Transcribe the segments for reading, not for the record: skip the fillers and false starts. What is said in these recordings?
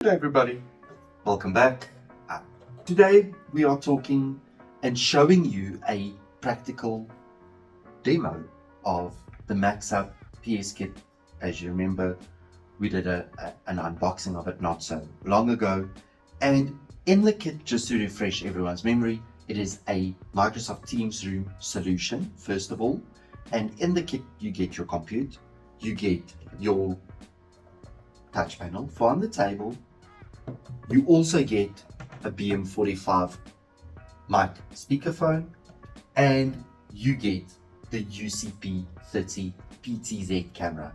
Hello everybody, welcome back. Today we are talking and showing you a practical demo of the MAXHUB PS Kit. As you remember, we did an unboxing of it not so long ago, and in the kit, just to refresh everyone's memory, it is a Microsoft Teams Room solution first of all, and in the kit you get your compute, you get your touch panel for on the table. You also get a BM45 mic speakerphone, and you get the UC BM45 PTZ camera,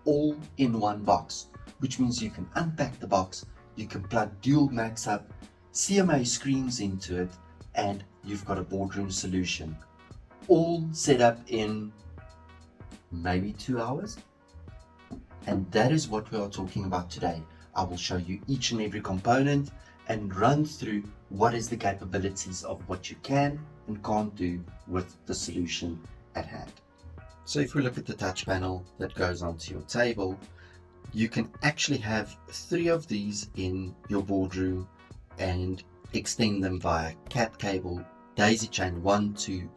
all in one box, which means you can unpack the box, you can plug dual MAXHUB CMA screens into it, and you've got a boardroom solution, all set up in maybe 2 hours. And that is what we are talking about today. I will show you each and every component and run through what is the capabilities of what you can and can't do with the solution at hand. So if we look at the touch panel that goes onto your table, you can actually have 3 of these in your boardroom and extend them via cat cable, daisy chain one to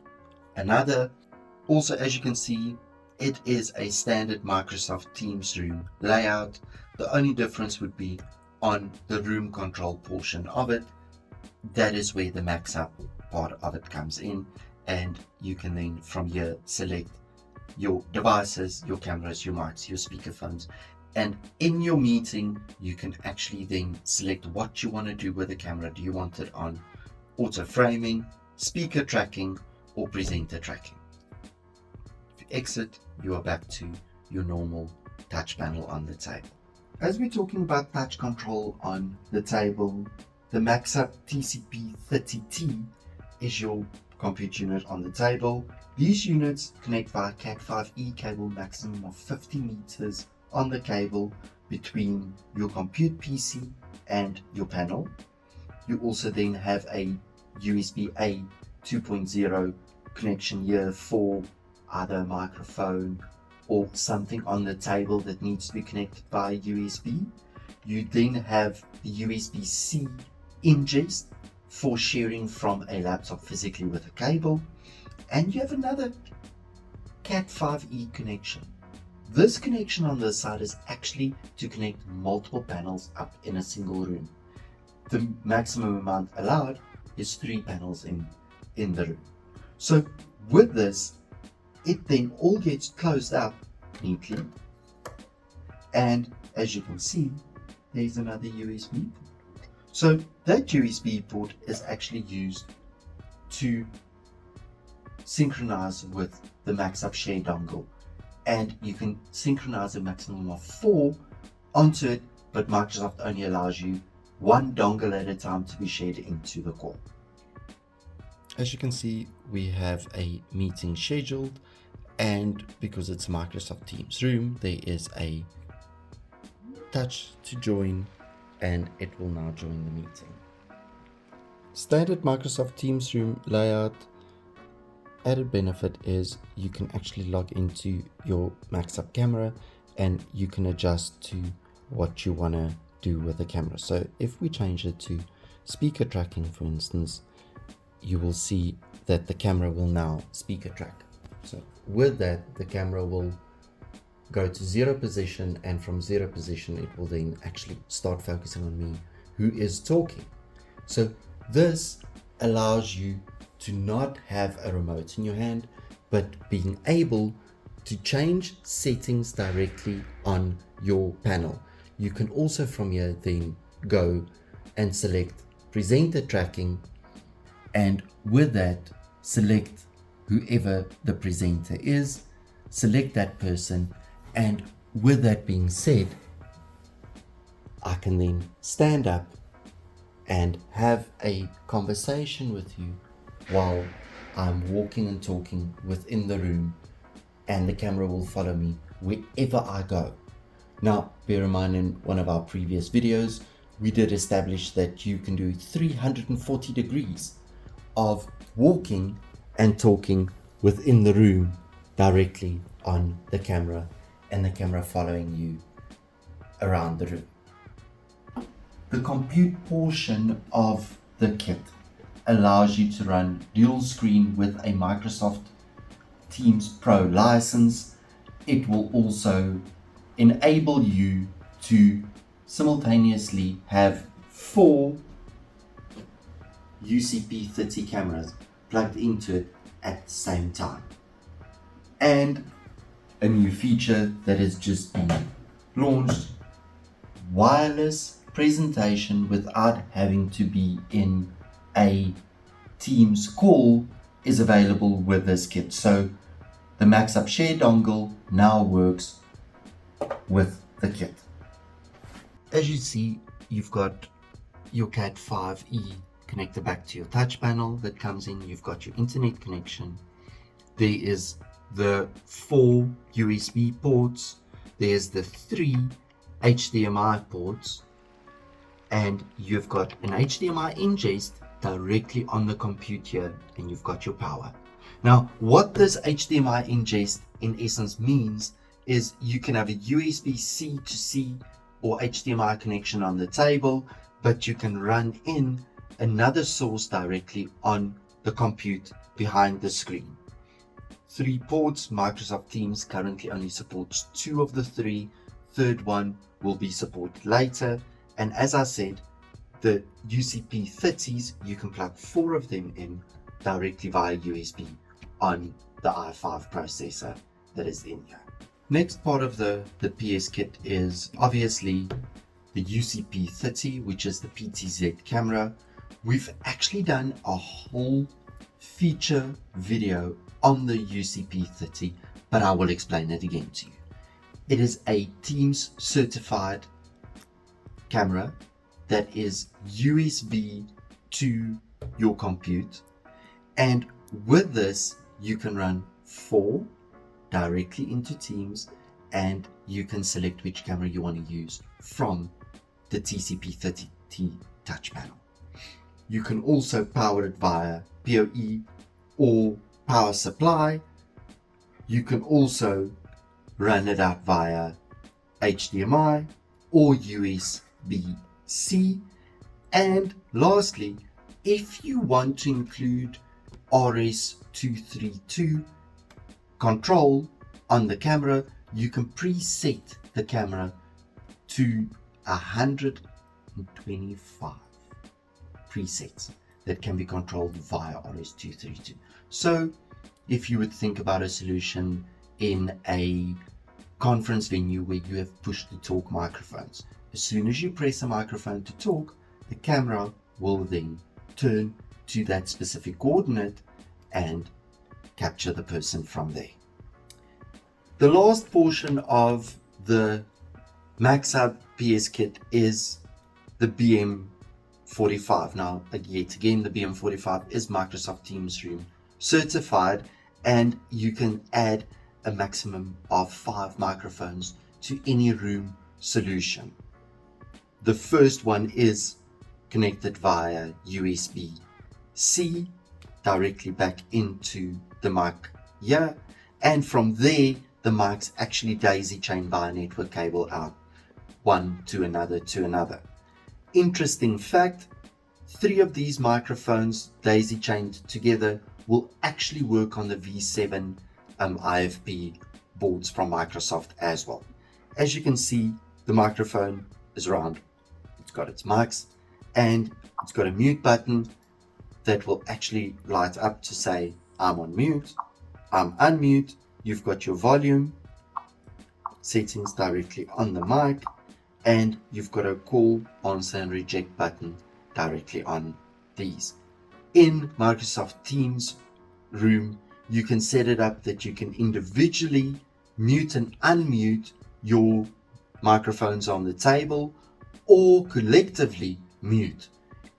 another. Also, as you can see, it is a standard Microsoft Teams Room layout. The only difference would be on the room control portion of it. That is where the MAXHUB part of it comes in, and you can then from here select your devices, your cameras, your mics, your speakerphones, and in your meeting you can actually then select what you want to do with the camera. Do you want it on auto framing, speaker tracking, or presenter tracking? If you exit, you are back to your normal touch panel on the table. As we're talking about touch control on the table, the MAXHUB TCP30T is your compute unit on the table. These units connect via Cat5e cable, maximum of 50 meters on the cable between your compute PC and your panel. You also then have a USB-A 2.0 connection here for either a microphone or something on the table that needs to be connected via USB. You then have the USB-C ingest for sharing from a laptop physically with a cable, and you have another Cat5e connection. This connection on this side is actually to connect multiple panels up in a single room. The maximum amount allowed is 3 panels in the room. So with this, it then all gets closed up neatly, and as you can see, there's another USB port. So that USB port is actually used to synchronize with the MAXHUB Share dongle, and you can synchronize a maximum of 4 onto it, but Microsoft only allows you 1 dongle at a time to be shared into the call. As you can see, we have a meeting scheduled, and because it's Microsoft Teams Room, there is a touch to join, and it will now join the meeting. Standard Microsoft Teams Room layout. Added benefit is you can actually log into your MAXHUB camera and you can adjust to what you want to do with the camera. So if we change it to speaker tracking, for instance, you will see that the camera will now speaker track. So with that, the camera will go to 0 position, and from 0 position it will then actually start focusing on me who is talking. So this allows you to not have a remote in your hand, but being able to change settings directly on your panel. You can also from here then go and select presenter tracking, and with that select whoever the presenter is, select that person, and with that being said, I can then stand up and have a conversation with you while I'm walking and talking within the room, and the camera will follow me wherever I go. Now, bear in mind, in one of our previous videos, we did establish that you can do 340 degrees of walking and talking within the room directly on the camera, and the camera following you around the room. The compute portion of the kit allows you to run dual screen with a Microsoft Teams Pro license. It will also enable you to simultaneously have 4 UC B30 cameras plugged into it at the same time. And a new feature that has just been launched, wireless presentation without having to be in a Teams call, is available with this kit. So the MAXHUB Share dongle now works with the kit. As you see, you've got your Cat5e connector back to your touch panel that comes in. You've got your internet connection. There is the 4 USB ports. There's the 3 HDMI ports, and you've got an HDMI ingest directly on the computer, and you've got your power. Now, what this HDMI ingest in essence means is you can have a USB-C to C or HDMI connection on the table, but you can run in another source directly on the compute behind the screen. 3 ports. Microsoft Teams currently only supports 2 of the 3. Third one will be supported later. And as I said, the UCP 30s, you can plug 4 of them in directly via USB on the i5 processor that is in here. Next part of the PS kit is obviously the UCP 30, which is the PTZ camera. We've actually done a whole feature video on the UCP 30, but I will explain it again to you. It is a Teams certified camera that is USB to your compute, and with this you can run 4 directly into Teams, and you can select which camera you want to use from the TCP30T touch panel. You can also power it via POE or power supply. You can also run it out via HDMI or USB-C. And lastly, if you want to include RS232 control on the camera, you can preset the camera to 125 presets that can be controlled via RS232. So if you would think about a solution in a conference venue where you have push-to-talk microphones, as soon as you press a microphone to talk, the camera will then turn to that specific coordinate and capture the person from there. The last portion of the MAXHUB PS kit is the BM45. Now, yet again, the BM45 is Microsoft Teams Room certified, and you can add a maximum of 5 microphones to any room solution. The first one is connected via USB-C directly back into the mic here, and from there the mics actually daisy chain via network cable out one to another. Interesting fact, 3 of these microphones daisy chained together will actually work on the V7 IFP boards from Microsoft as well. As you can see, the microphone is round. It's got its mics, and it's got a mute button that will actually light up to say I'm on mute, I'm unmute. You've got your volume settings directly on the mic, and you've got a call, answer and reject button directly on these. In Microsoft Teams Room, you can set it up that you can individually mute and unmute your microphones on the table, or collectively mute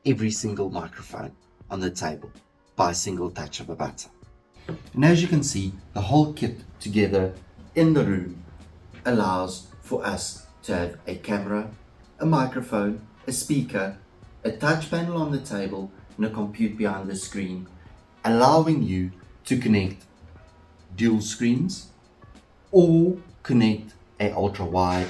every single microphone on the table by a single touch of a button. And as you can see, the whole kit together in the room allows for us to have a camera, a microphone, a speaker, a touch panel on the table, and a compute behind the screen, allowing you to connect dual screens or connect a ultra wide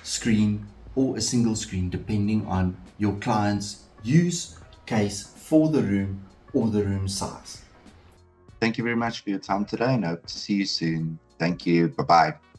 screen or a single screen, depending on your client's use case for the room or the room size. Thank you very much for your time today, and I hope to see you soon. Thank you. Bye-bye.